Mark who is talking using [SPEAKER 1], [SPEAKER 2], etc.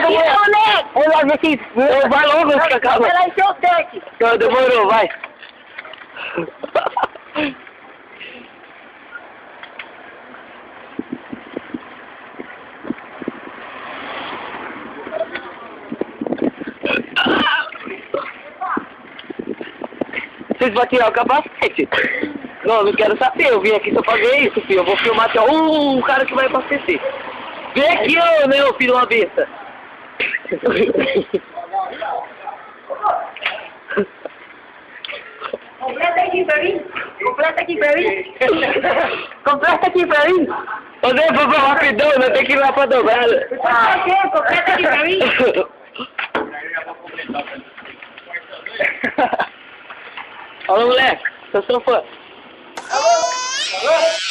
[SPEAKER 1] moleque!
[SPEAKER 2] Vamos lá ver se... Vai logo, fica calma.
[SPEAKER 1] Vai lá encher o tanque.
[SPEAKER 2] Então, demorou, vai. Vocês vão tirar o capacete? Não, não quero saber, eu vim aqui só pra ver isso, filho. Eu vou filmar até o cara que vai abastecer. Vem aqui, ô, meu filho, uma besta.
[SPEAKER 1] Completa aqui pra mim. Completa aqui pra mim.
[SPEAKER 2] Completa aqui pra mim. Ô, Zé, vamos rapidão, nós temos que ir lá pra dobrada.
[SPEAKER 1] Completa aqui pra mim.
[SPEAKER 2] Alô, moleque, sou seu fã.
[SPEAKER 1] Alô?